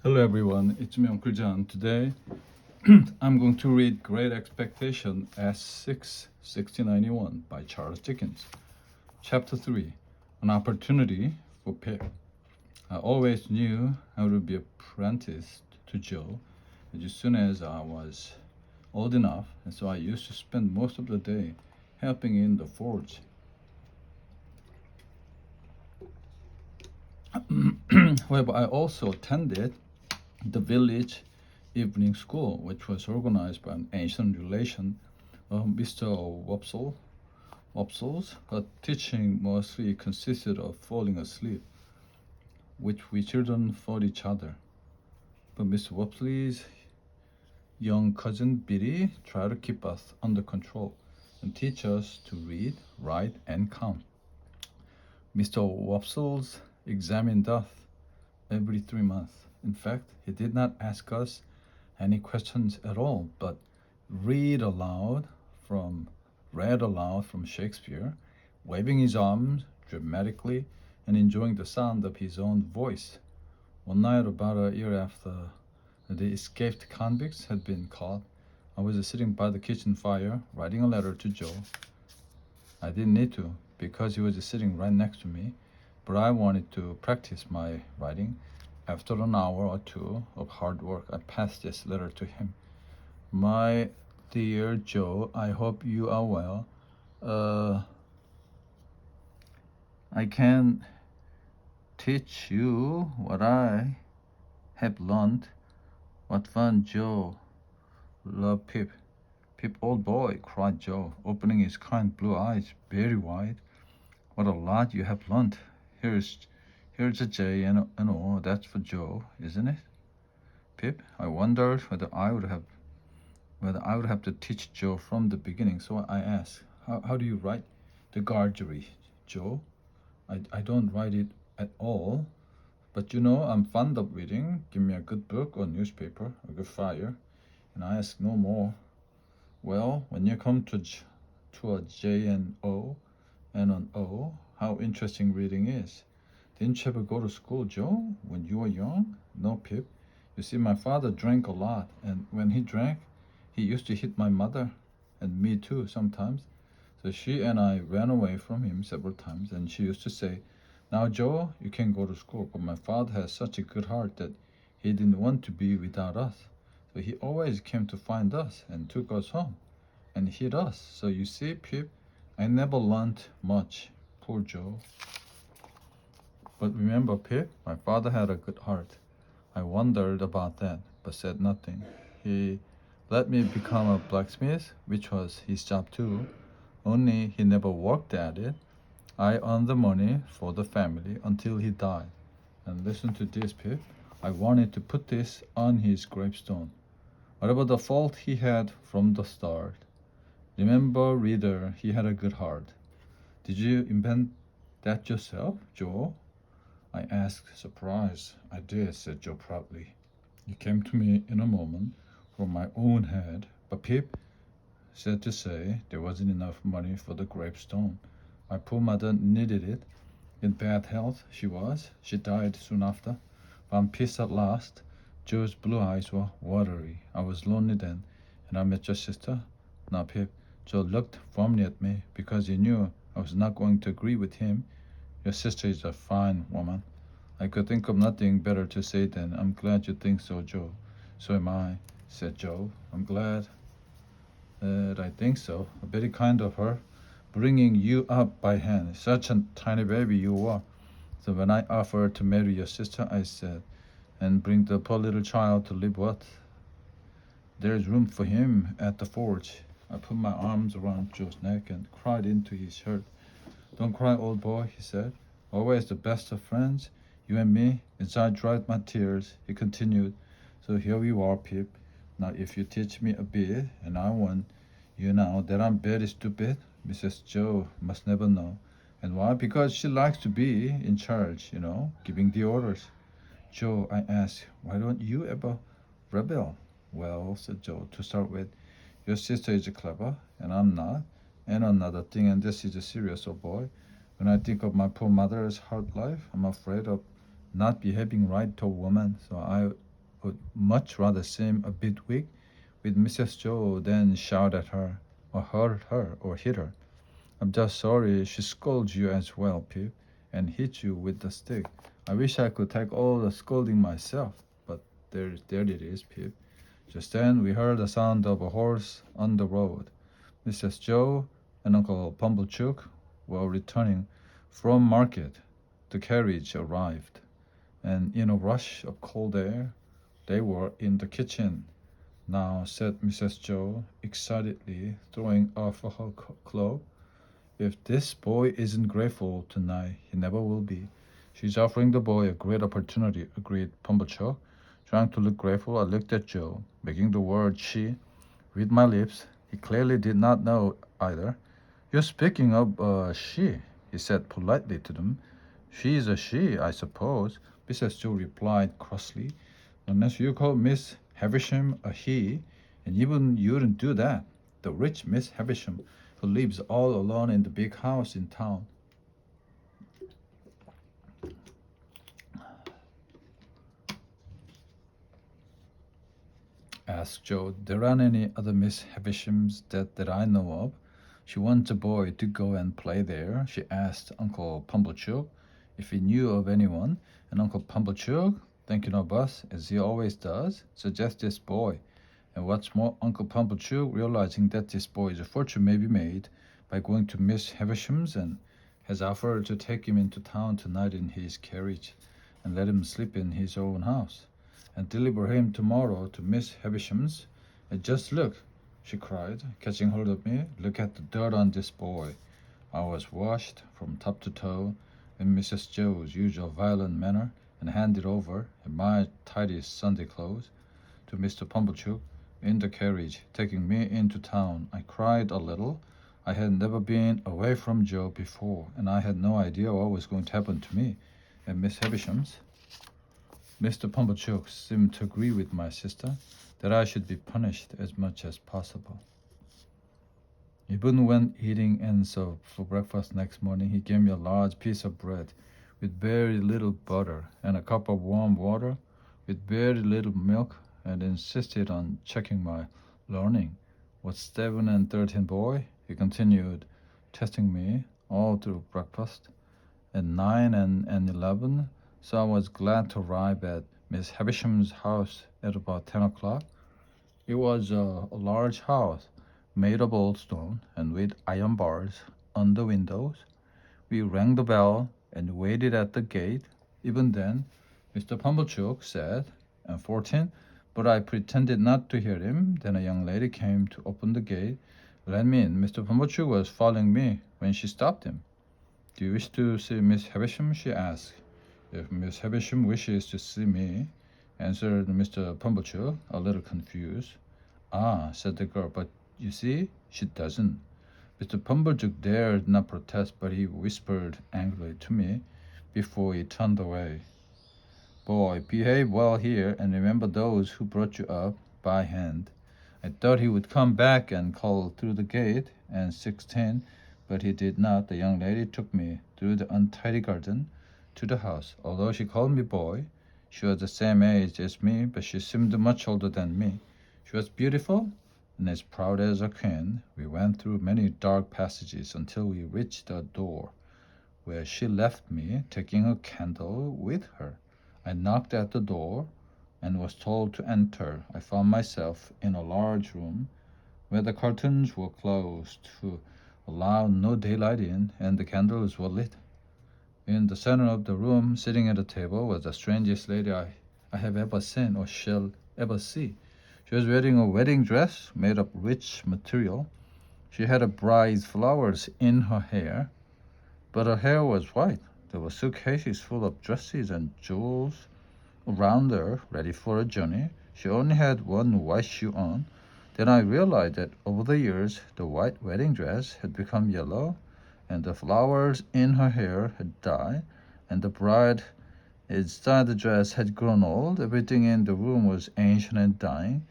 Hello everyone, it's me Uncle John. Today I'm going to read Great Expectation S6 1691 by Charles Dickens. Chapter 3, An Opportunity for Pip. I always knew I would be apprenticed to Joe as soon as I was old enough, and so I used to spend most of the day helping in the forge. However, I also attended the village evening school, which was organized by an ancient relation of Mr. Wopsle's. Her teaching mostly consisted of falling asleep, which we children fought each other. But Mr. Wopsle's young cousin Billy tried to keep us under control and teach us to read, write, and count. Mr. Wopsle's examined us every 3 months. In fact, he did not ask us any questions at all, but read aloud from Shakespeare, waving his arms dramatically and enjoying the sound of his own voice. One night, about a year after the escaped convicts had been caught, I was sitting by the kitchen fire writing a letter to Joe. I didn't need to because he was sitting right next to me, but I wanted to practice my writing. After an hour or two of hard work, I passed this letter to him. My dear Joe, I hope you are well. I can teach you what I have learned. What fun, Joe. Love, Pip. Pip, old boy, cried Joe, opening his kind blue eyes very wide. What a lot you have learned. Here's a J and an O. That's for Joe, isn't it? Pip, I wondered whether I would have to teach Joe from the beginning. So I asked, how do you write the Gargery, Joe? I don't write it at all. But you know, I'm fond of reading. Give me a good book or newspaper, a good fire, and I ask no more. Well, when you come to a J and O and an O, how interesting reading is. Didn't you ever go to school, Joe, when you were young? No, Pip. You see, my father drank a lot, and when he drank, he used to hit my mother, and me too sometimes. So she and I ran away from him several times, and she used to say, now, Joe, you can go to school, but my father has such a good heart that he didn't want to be without us. So he always came to find us and took us home and hit us. So you see, Pip, I never learned much. Poor Joe. But remember, Pip, my father had a good heart. I wondered about that, but said nothing. He let me become a blacksmith, which was his job too, only he never worked at it. I earned the money for the family until he died. And listen to this, Pip. I wanted to put this on his gravestone. Whatever the fault he had from the start. Remember, reader, he had a good heart. Did you invent that yourself, Joe? I asked, surprised. I did, said Joe proudly. It came to me in a moment from my own head, but Pip, sad to say, there wasn't enough money for the gravestone. My poor mother needed it. In bad health she was. She died soon after. Found peace at last. Joe's blue eyes were watery. I was lonely then, and I met your sister. Now, Pip, Joe looked firmly at me because he knew I was not going to agree with him. Your sister is a fine woman. I could think of nothing better to say than, I'm glad you think so, Joe. So am I, said Joe. I'm glad that I think so. Very kind of her, bringing you up by hand. Such a tiny baby you were. So when I offered to marry your sister, I said, and bring the poor little child to live what? There's room for him at the forge. I put my arms around Joe's neck and cried into his shirt. Don't cry, old boy, he said. Always the best of friends, you and me. As I dried my tears, he continued. So here we are, Pip. Now if you teach me a bit, and I want you now that I'm very stupid, Mrs. Joe must never know. And why? Because she likes to be in charge, giving the orders. Joe, I asked, why don't you ever rebel? Well, said Joe, to start with, your sister is clever, and I'm not. And another thing, and this is a serious, old boy. When I think of my poor mother's hard life, I'm afraid of not behaving right to a woman. So would much rather seem a bit weak with Mrs. Joe than shout at her, or hurt her, or hit her. I'm just sorry she scolds you as well, Pip, and hit you with the stick. I wish I could take all the scolding myself, but there it is, Pip. Just then we heard the sound of a horse on the road. Mrs. Joe and Uncle Pumblechook were returning from market. The carriage arrived, and in a rush of cold air, they were in the kitchen. Now, said Mrs. Joe, excitedly throwing off her cloak, if this boy isn't grateful tonight, he never will be. She's offering the boy a great opportunity, agreed Pumblechook. Trying to look grateful, I looked at Joe, making the word she with my lips. He clearly did not know either. You're speaking of she, he said politely to them. She is a she, I suppose, Mrs. Joe replied crossly. Unless you call Miss Havisham a he, and even you wouldn't do that. The rich Miss Havisham who lives all alone in the big house in town. Asked Joe. There aren't any other Miss Havishams that I know of. She wants a boy to go and play there. She asked Uncle Pumblechook if he knew of anyone, and Uncle Pumblechook, thinking of us as he always does, suggested this boy. And what's more, Uncle Pumblechook, realizing that this boy's fortune may be made by going to Miss Havisham's, and has offered to take him into town tonight in his carriage and let him sleep in his own house, and deliver him tomorrow to Miss Havisham's. And just look, she cried, catching hold of me. Look at the dirt on this boy. I was washed from top to toe in Mrs. Joe's usual violent manner, and handed over in my tidy Sunday clothes to Mr. Pumblechook in the carriage, taking me into town. I cried a little. I had never been away from Joe before, and I had no idea what was going to happen to me at Miss Havisham's. Mr. Pumblechook seemed to agree with my sister that I should be punished as much as possible. Even when eating ends up for breakfast next morning, he gave me a large piece of bread with very little butter and a cup of warm water with very little milk, and insisted on checking my learning. What's 7 and 13, boy? He continued, testing me all through breakfast. At 9 and 11, so I was glad to arrive at Miss Havisham's house at about 10 o'clock. It was a large house made of old stone and with iron bars on the windows. We rang the bell and waited at the gate. Even then, Mr. Pumblechook said, and 14, but I pretended not to hear him. Then a young lady came to open the gate. Let me in. Mr. Pumblechook was following me when she stopped him. Do you wish to see Miss Havisham? She asked. If Miss Havisham wishes to see me, answered Mr. Pumblechook, a little confused. Ah, said the girl, but you see, she doesn't. Mr. Pumblechook dared not protest, but he whispered angrily to me before he turned away. Boy, behave well here and remember those who brought you up by hand. I thought he would come back and call through the gate, and 16, but he did not. The young lady took me through the untidy garden to the house. Although she called me boy, she was the same age as me, but she seemed much older than me. She was beautiful and as proud as a queen. We went through many dark passages until we reached a door, where she left me, taking a candle with her. I knocked at the door and was told to enter. I found myself in a large room where the curtains were closed to allow no daylight in, and the candles were lit. In the center of the room, sitting at a table, was the strangest lady I have ever seen or shall ever see. She was wearing a wedding dress made of rich material. She had a bride's flowers in her hair, but her hair was white. There were suitcases full of dresses and jewels around her, ready for a journey. She only had one white shoe on. Then I realized that over the years, the white wedding dress had become yellow, and the flowers in her hair had died, and the bride inside the dress had grown old. Everything in the room was ancient and dying.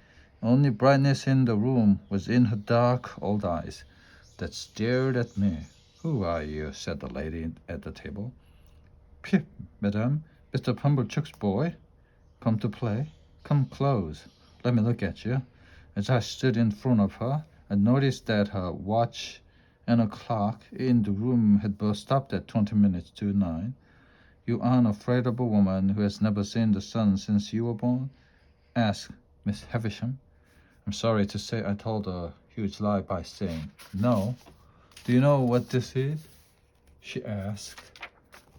Only brightness in the room was in her dark old eyes that stared at me. Who are you? Said the lady at the table. Pip, madame, Mr. Pumblechook's boy, come to play. Come close. Let me look at you. As I stood in front of her, I noticed that her watch and a clock in the room had both stopped at 20 minutes to 9. You aren't afraid of a woman who has never seen the sun since you were born? Asked Miss Havisham. I'm sorry to say I told a huge lie by saying no. Do you know what this is? She asked,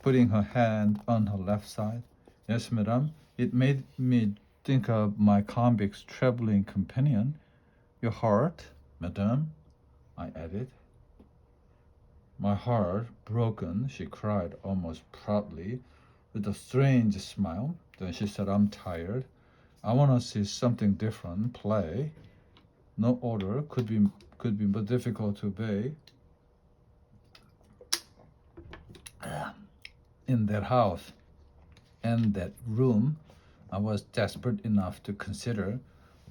putting her hand on her left side. Yes, madame. It made me think of my convict's traveling companion. Your heart, madame, I added. My heart broken, she cried almost proudly, with a strange smile. Then she said, I'm tired. I want to see something different, play. No order could be more difficult to obey in that house and that room. I was desperate enough to consider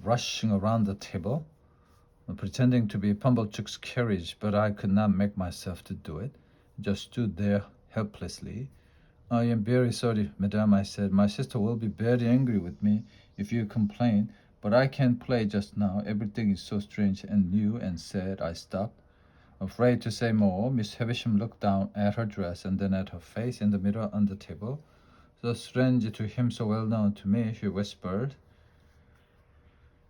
rushing around the table, pretending to be Pumblechook's carriage, but I could not make myself to do it. Just stood there helplessly. I am very sorry, madame, I said. My sister will be very angry with me if you complain, but I can't play just now. Everything is so strange and new and sad. I stopped. Afraid to say more, Miss Havisham looked down at her dress and then at her face in the mirror on the table. So strange to him, so well known to me, she whispered.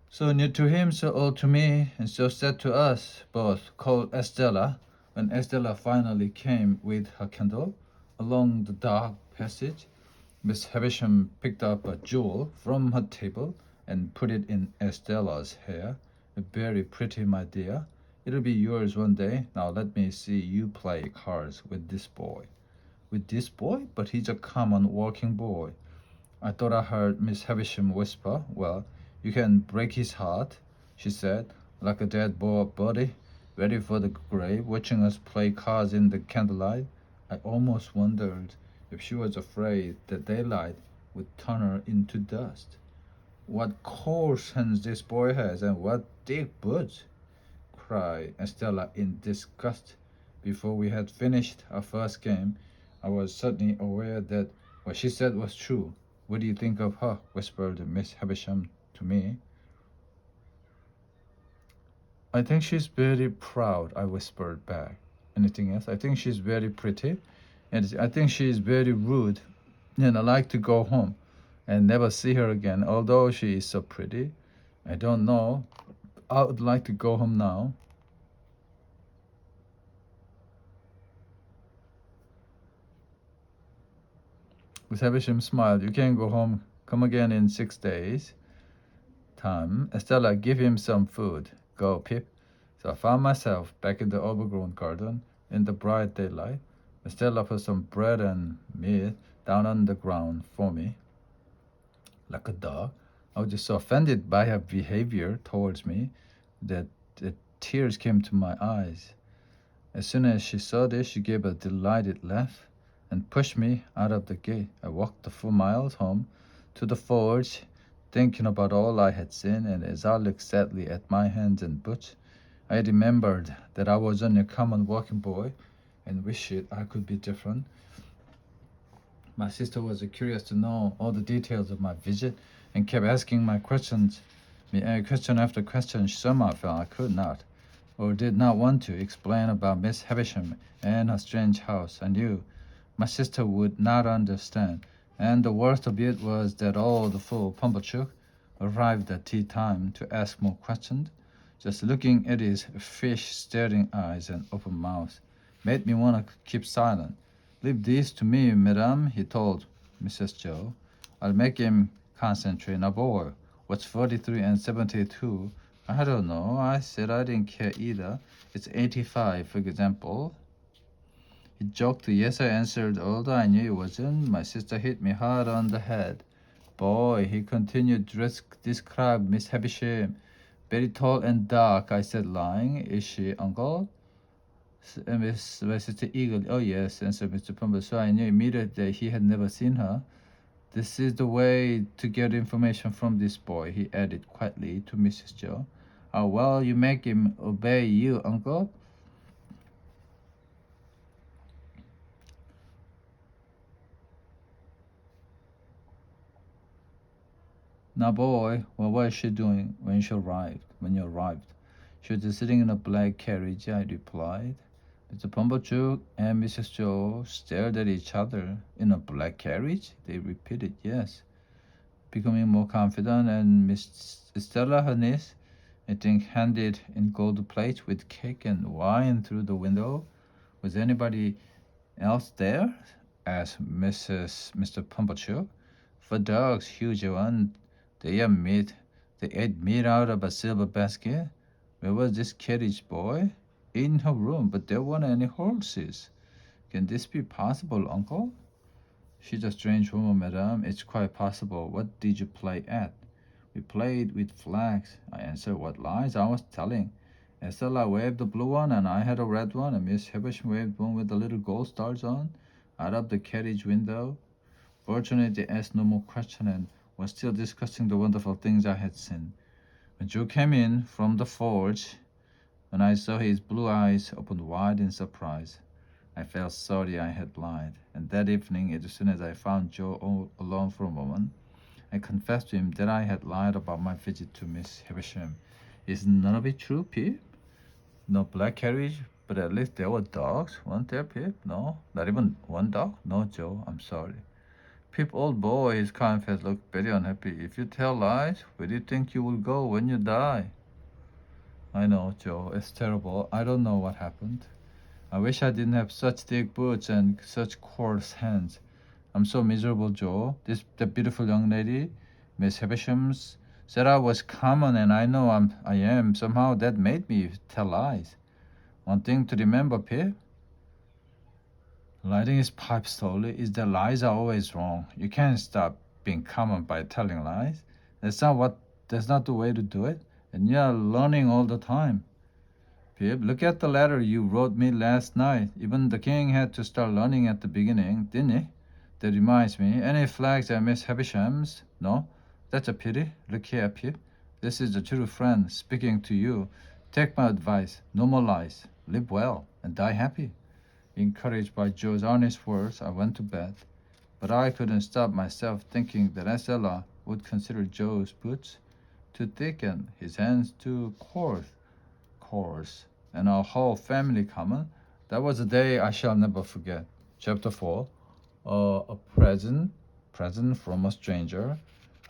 So new to him, so old to me, and so sad to us both, called Estella. When Estella finally came with her candle along the dark passage, Miss Havisham picked up a jewel from her table and put it in Estella's hair. Very pretty, my dear. It'll be yours one day. Now let me see you play cards with this boy. With this boy? But he's a common working boy. I thought I heard Miss Havisham whisper. Well, you can break his heart, she said, like a dead body, ready for the grave, watching us play cards in the candlelight. I almost wondered if she was afraid that daylight would turn her into dust. What coarse hands this boy has, and what thick boots! Cried Estella in disgust. Before we had finished our first game, I was suddenly aware that what she said was true. What do you think of her? Whispered Miss Havisham to me. I think she's very proud, I whispered back. Anything else? I think she's very pretty, and I think she's very rude, and I like to go home and never see her again, although she is so pretty. I don't know. I would like to go home now. Miss Havisham smiled. You can go home. Come again in 6 days. Time. Estella, give him some food. Go, Pip. So I found myself back in the overgrown garden in the bright daylight. Estella put some bread and meat down on the ground for me, like a dog. I was just so offended by her behavior towards me that the tears came to my eyes. As soon as she saw this, she gave a delighted laugh and pushed me out of the gate. I walked the 4 miles home to the forge, thinking about all I had seen, and as I looked sadly at my hands and boots, I remembered that I was only a common working boy and wished I could be different. My sister was curious to know all the details of my visit and kept asking my questions, question after question. Somehow I felt I could not, or did not want to, explain about Miss Havisham and her strange house. I knew my sister would not understand, and the worst of it was that all the fool Pumblechook arrived at tea time to ask more questions. Just looking at his fish-staring eyes and open mouth made me want to keep silent. Leave this to me, madame, he told Mrs. Joe. I'll make him concentrate. Now, boy, what's 43 and 72? I don't know. I said I didn't care either. It's 85, for example. He joked. Yes, I answered, although I knew it wasn't. My sister hit me hard on the head. Boy, he continued to describe Miss Havisham. Very tall and dark, I said, lying. Is she, uncle? My sister eagerly. Oh, yes, answered Mr. Pumble. So I knew immediately that he had never seen her. This is the way to get information from this boy, he added quietly to Mrs. Joe. Oh, well, you make him obey you, uncle. Now, boy, what was she doing when she arrived? When you arrived, she was sitting in a black carriage. I replied. Mr. Pumblechook and Mrs. Joe stared at each other. In a black carriage? They repeated, yes. Becoming more confident, and Miss Stella, her niece, I think, handed in gold plates with cake and wine through the window. Was anybody else there? Asked Mr. Pumblechook. For dogs, huge one. They ate meat. They ate meat out of a silver basket. Where was this carriage, boy? In her room, but there weren't any horses. Can this be possible, uncle? She's a strange woman, madam. It's quite possible. What did you play at? We played with flags. I answered. What lies I was telling. Estella waved the blue one, and I had a red one, and Miss Havisham waved one with the little gold stars on, out of the carriage window. Fortunately, they asked no more questions and was still discussing the wonderful things I had seen. When Joe came in from the forge, when I saw his blue eyes opened wide in surprise, I felt sorry I had lied. And that evening, as soon as I found Joe all alone for a moment, I confessed to him that I had lied about my visit to Miss Havisham. Is none of it true, Pip? No black carriage, but at least there were dogs, weren't there, Pip? No, not even one dog? No, Joe, I'm sorry. Pip, old boy, his kind face looked very unhappy. If you tell lies, where do you think you will go when you die? I know, Joe, it's terrible. I don't know what happened. I wish I didn't have such thick boots and such coarse hands. I'm so miserable, Joe. The beautiful young lady, Miss Havisham's, said I was common, and I know I am. Somehow that made me tell lies. One thing to remember, Pip, lighting his pipe slowly, is that lies are always wrong. You can't stop being common by telling lies. That's not the way to do it. And you're learning all the time. Pip, look at the letter you wrote me last night. Even the king had to start learning at the beginning, didn't he? That reminds me, any flags at Miss Havisham's? No? That's a pity. Look here, Pip. This is a true friend speaking to you. Take my advice. No more lies. Live well and die happy. Encouraged by Joe's earnest words, I went to bed. But I couldn't stop myself thinking that Estella would consider Joe's boots too thick and his hands too coarse, and our whole family common. That was a day I shall never forget. Chapter 4. A present from a stranger.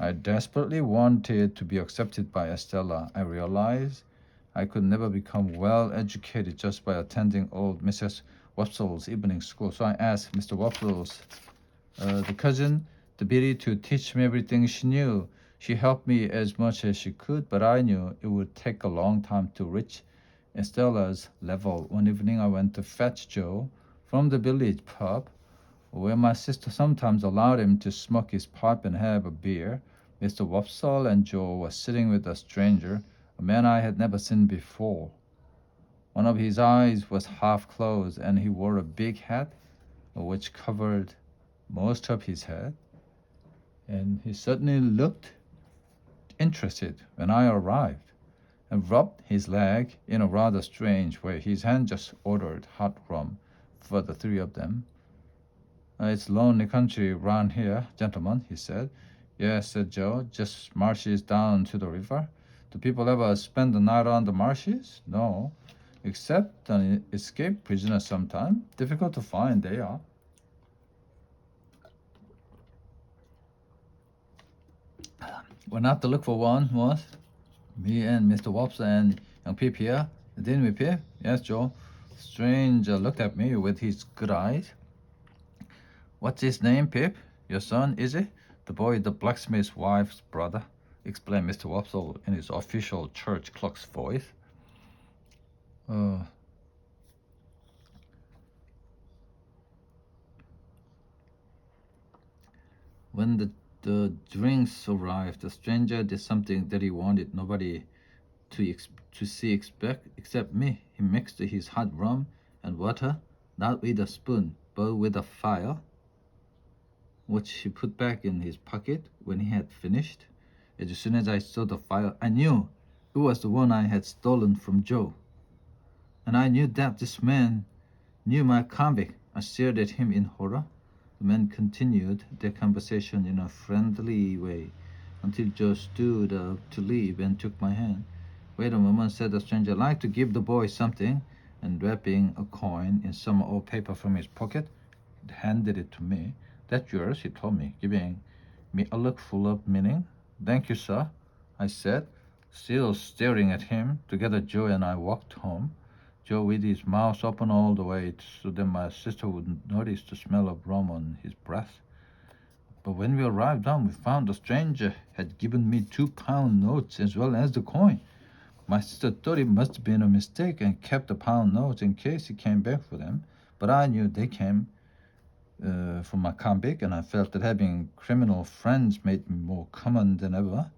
I desperately wanted to be accepted by Estella. I realized I could never become well educated just by attending old Mrs. Wopsle's evening school. So I asked Mr. Wopsle's, the cousin, the Biddy, to teach me everything she knew. She helped me as much as she could, but I knew it would take a long time to reach Estella's level. One evening I went to fetch Joe from the village pub, where my sister sometimes allowed him to smoke his pipe and have a beer. Mr. Wopsle and Joe were sitting with a stranger, a man I had never seen before. One of his eyes was half closed, and he wore a big hat which covered most of his head, and he certainly looked interested when I arrived, and rubbed his leg in a rather strange way. His hand just ordered hot rum for the three of them. It's lonely country round here, gentlemen, he said. Yes, said Joe, just marshes down to the river. Do people ever spend the night on the marshes? No, except an escaped prisoner sometime. Difficult to find, they are. Went out to look for one once. Me and Mr. Wops and young Pip here. Didn't we, Pip? Yes, Joe. Stranger looked at me with his good eyes. What's his name, Pip? Your son, is it? The boy, the blacksmith's wife's brother, explained Mr. Wopsle in his official church clerk's voice. When the drinks arrived, the stranger did something that he wanted nobody to see except me. He mixed his hot rum and water, not with a spoon, but with a file, which he put back in his pocket when he had finished. As soon as I saw the file, I knew it was the one I had stolen from Joe. And I knew that this man knew my convict. I stared at him in horror. The men continued their conversation in a friendly way. until Joe stood up to leave and took my hand. Wait a moment, said the stranger. I'd like to give the boy something. And wrapping a coin in some old paper from his pocket, he handed it to me. That's yours, he told me, giving me a look full of meaning. Thank you, sir, I said, still staring at him. Together, Joe and I walked home. Joe with his mouth open all the way so that my sister wouldn't notice the smell of rum on his breath. But when we arrived home, we found the stranger had given me 2-pound notes as well as the coin. My sister thought it must have been a mistake and kept the pound notes in case he came back for them. But I knew they came from my convict, and I felt that having criminal friends made me more common than ever.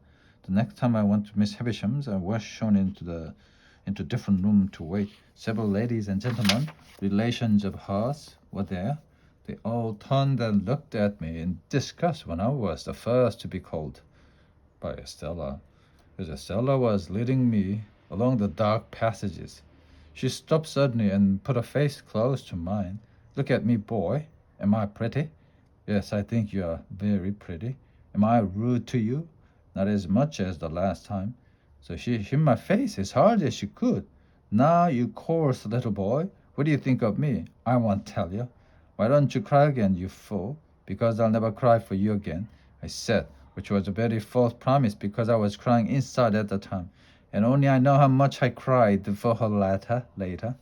The next time I went to Miss Havisham's, I was shown into a different room to wait. Several ladies and gentlemen, relations of hers, were there. They all turned and looked at me in disgust when I was the first to be called by Estella. As Estella was leading me along the dark passages, she stopped suddenly and put her face close to mine. Look at me, boy. Am I pretty? Yes, I think you are very pretty. Am I rude to you? Not as much as the last time. So she hid my face as hard as she could. Now, you coarse little boy, what do you think of me? I won't tell you. Why don't you cry again, you fool? Because I'll never cry for you again, I said, which was a very false promise because I was crying inside at the time, and only I know how much I cried for her later.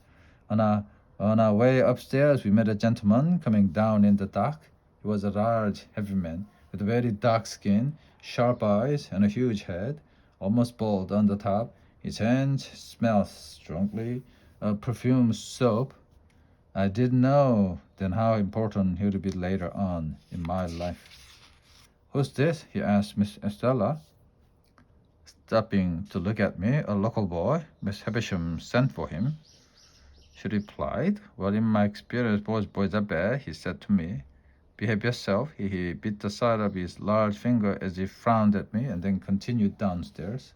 On our way upstairs, we met a gentleman coming down in the dark. He was a large, heavy man with a very dark skin, sharp eyes, and a huge head, almost bald on the top. His hands smelled strongly of perfumed soap. I didn't know then how important he would be later on in my life. Who's this? He asked Miss Estella, stopping to look at me. A local boy. Miss Havisham sent for him. She replied, well, in my experience, boys are bad, he said to me. Behave yourself. He bit the side of his large finger as he frowned at me and then continued downstairs.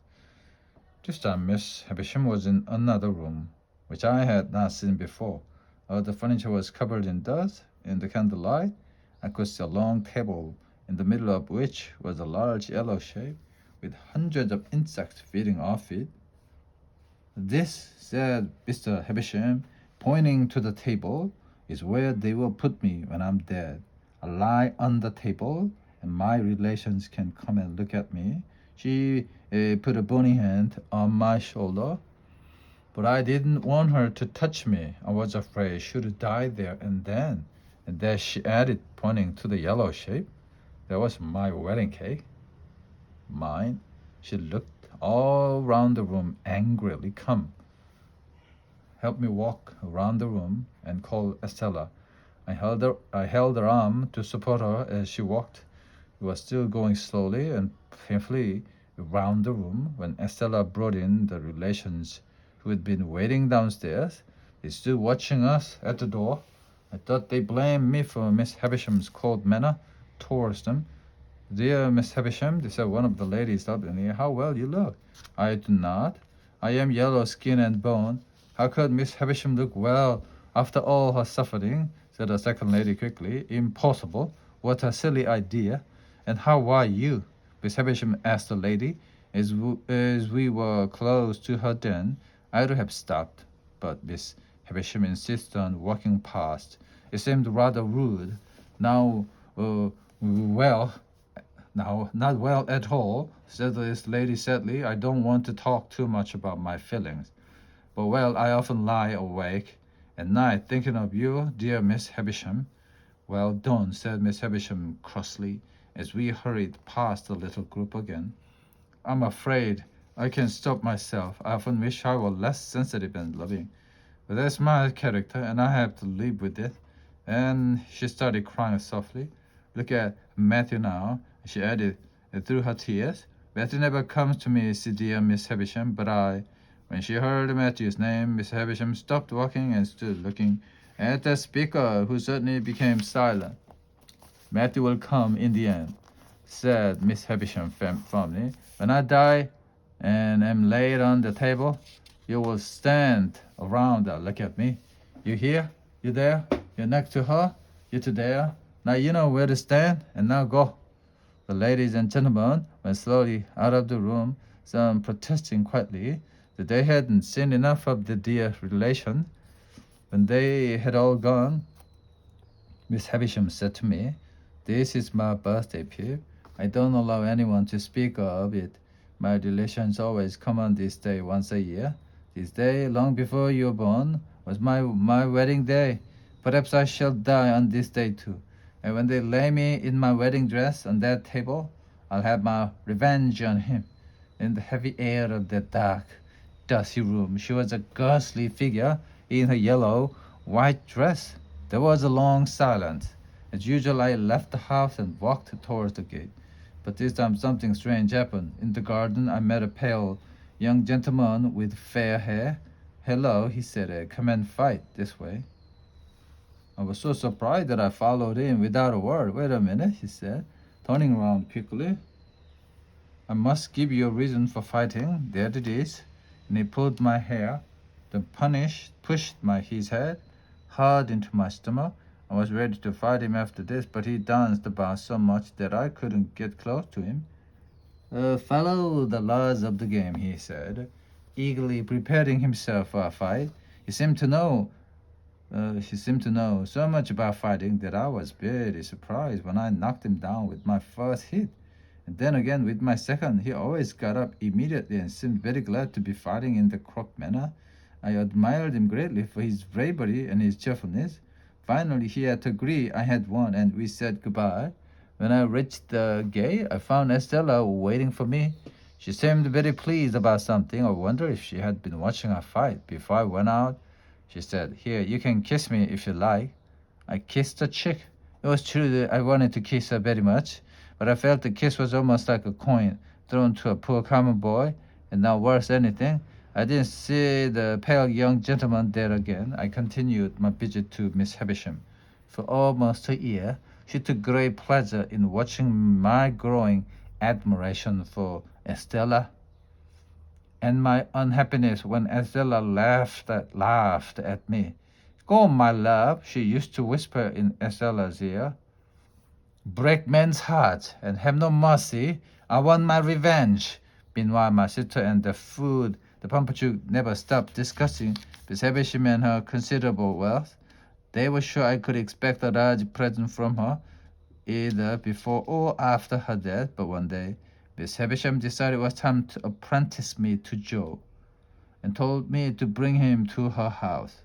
This time Miss Havisham was in another room, which I had not seen before. The furniture was covered in dust. In the candlelight, I could see a long table, in the middle of which was a large yellow shape with hundreds of insects feeding off it. This, said Mr. Havisham, pointing to the table, is where they will put me when I'm dead. I'll lie on the table, and my relations can come and look at me. She put a bony hand on my shoulder, but I didn't want her to touch me. I was afraid she would die there and then. And then she added, pointing to the yellow shape, that was my wedding cake. Mine. She looked all round the room angrily. Come, help me walk around the room, and called Estella. I held her arm to support her as she walked. We were still going slowly and painfully around the room when Estella brought in the relations who had been waiting downstairs. They stood watching us at the door. I thought they blamed me for Miss Havisham's cold manner towards them. Dear Miss Havisham, they said, one of the ladies suddenly, how well you look. I do not. I am yellow skin and bone. How could Miss Havisham look well after all her suffering? Said the second lady quickly. Impossible. What a silly idea. And how are you? Miss Havisham asked the lady. As we were close to her den, I would have stopped, but Miss Havisham insisted on walking past. It seemed rather rude. Now, not well at all, said this lady sadly. I don't want to talk too much about my feelings. But well, I often lie awake at night thinking of you, dear Miss Havisham. Well, don't, said Miss Havisham crossly, as we hurried past the little group again. I'm afraid I can't stop myself. I often wish I were less sensitive and loving. But that's my character, and I have to live with it. And she started crying softly. Look at Matthew now, she added through her tears. Matthew never comes to me, dear Miss Havisham, but when she heard Matthew's name, Miss Havisham stopped walking and stood looking at the speaker, who suddenly became silent. Matthew will come in the end, said Miss Havisham firmly. When I die and am laid on the table, you will stand around and look at me. You here? You there? You're next to her? You two there? Now you know where to stand, and now go. The ladies and gentlemen went slowly out of the room, some protesting quietly that they hadn't seen enough of the dear relation. When they had all gone, Miss Havisham said to me, "This is my birthday, Pip. I don't allow anyone to speak of it. My relations always come on this day once a year. This day, long before you were born, was my wedding day. Perhaps I shall die on this day too. And when they lay me in my wedding dress on that table, I'll have my revenge on him." In the heavy air of that dark, dusty room, she was a ghostly figure in her yellow, white dress. There was a long silence. As usual, I left the house and walked towards the gate. But this time something strange happened. In the garden, I met a pale young gentleman with fair hair. "Hello," he said, "come and fight this way." I was so surprised that I followed him without a word. "Wait a minute," he said, turning around quickly. "I must give you a reason for fighting. There it is." And he pulled my hair, then pushed his head hard into my stomach. I was ready to fight him after this, but he danced about so much that I couldn't get close to him. "Follow the laws of the game," he said, eagerly preparing himself for a fight. He seemed to know so much about fighting that I was very surprised when I knocked him down with my first hit. And then again with my second. He always got up immediately and seemed very glad to be fighting in the crook manner. I admired him greatly for his bravery and his cheerfulness. Finally, he had to agree I had won, and we said goodbye. When I reached the gate, I found Estella waiting for me. She seemed very pleased about something. I wondered if she had been watching our fight. Before I went out, she said, "Here, you can kiss me if you like." I kissed her cheek. It was true that I wanted to kiss her very much, but I felt the kiss was almost like a coin thrown to a poor common boy, and now worse anything. I didn't see the pale young gentleman there again. I continued my visit to Miss Havisham. For almost a year, she took great pleasure in watching my growing admiration for Estella, and my unhappiness when Estella laughed at me. "Go on, my love," she used to whisper in Estella's ear. "Break men's hearts and have no mercy. I want my revenge." Meanwhile, my sister and the Pumpachuk never stopped discussing Miss Havisham and her considerable wealth. They were sure I could expect a large present from her, either before or after her death. But one day, Miss Havisham decided it was time to apprentice me to Joe, and told me to bring him to her house.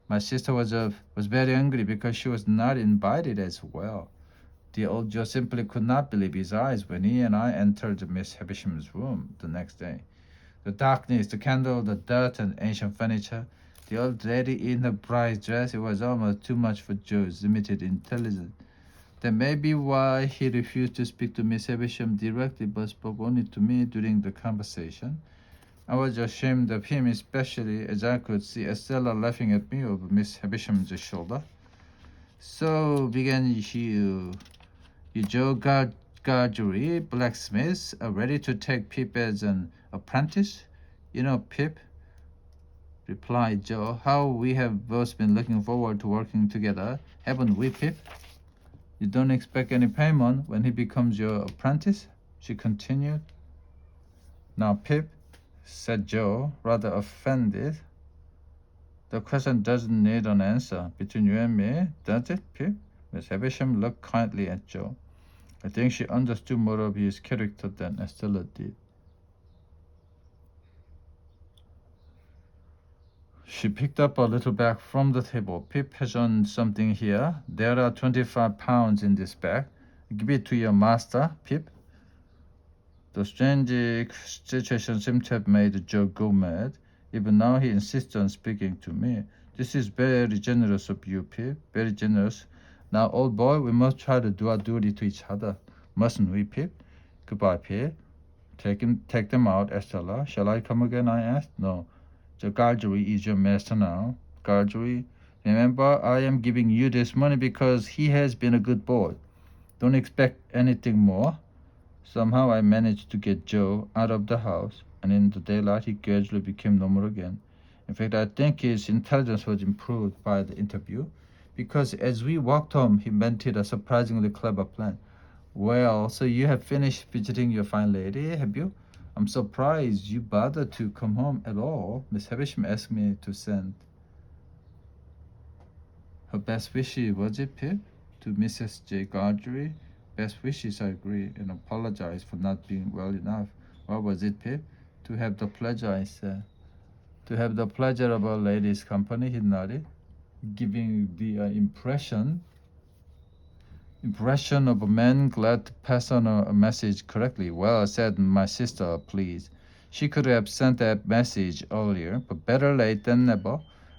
My sister was very angry because she was not invited as well. The old Joe simply could not believe his eyes when he and I entered Miss Havisham's room the next day. The darkness, the candle, the dirt, and ancient furniture, the old lady in her bright dress, it was almost too much for Joe's limited intelligence. That may be why he refused to speak to Miss Havisham directly, but spoke only to me during the conversation. I was ashamed of him, especially as I could see Estella laughing at me over Miss Havisham's shoulder. "So," began you Joe Gargery, blacksmith, are ready to take Pip as an apprentice?" "You know, Pip," replied Joe, "how we have both been looking forward to working together, haven't we, Pip?" "You don't expect any payment when he becomes your apprentice?" she continued. "Now, Pip," said Joe, rather offended, "the question doesn't need an answer between you and me, does it, Pip?" Miss Havisham looked kindly at Joe. I think she understood more of his character than Estella did. She picked up a little bag from the table. "Pip has on something here. There are 25 pounds in this bag. Give it to your master, Pip." The strange situation seemed to have made Joe go mad. Even now he insists on speaking to me. "This is very generous of you, Pip. Very generous. Now, old boy, we must try to do our duty to each other. Mustn't we, Pip? Goodbye, Pip. Take them out, Estella. Shall I come again?" I asked. "No. The Gargery is your master now. Gargery, remember, I am giving you this money because he has been a good boy. Don't expect anything more." Somehow I managed to get Joe out of the house, and in the daylight he gradually became normal again. In fact, I think his intelligence was improved by the interview, because as we walked home, he invented a surprisingly clever plan. Well, so you have finished visiting your fine lady, have you? I'm surprised you bothered to come home at all. Miss Havisham asked me to send her best wishes, was it, Pip? To Mrs. J. Gargery? Best wishes, I agree, and apologize for not being well enough. What was it, Pip? To have the pleasure, I said. To have the pleasure of a lady's company, he nodded, giving the impression of a man glad to pass on a message correctly. Well, said my sister, please. She could have sent that message earlier, but better late than never.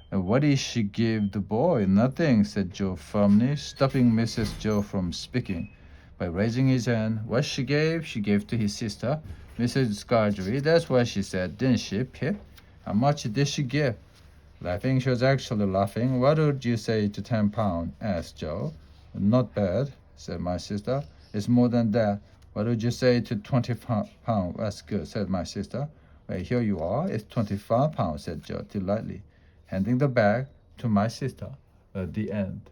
And what did she give the boy? Nothing, said Joe firmly, stopping Mrs. Joe from speaking. By raising his hand, what she gave to his sister, Mrs. Gargery. That's what she said, didn't she, Pip? How much did she give? Laughing, she was actually laughing. What would you say to £10? Asked Joe. Not bad, said my sister. It's more than that. What would you say to £25? That's good, said my sister. Well, here you are. It's £25, said Joe delightedly, handing the bag to my sister. The end.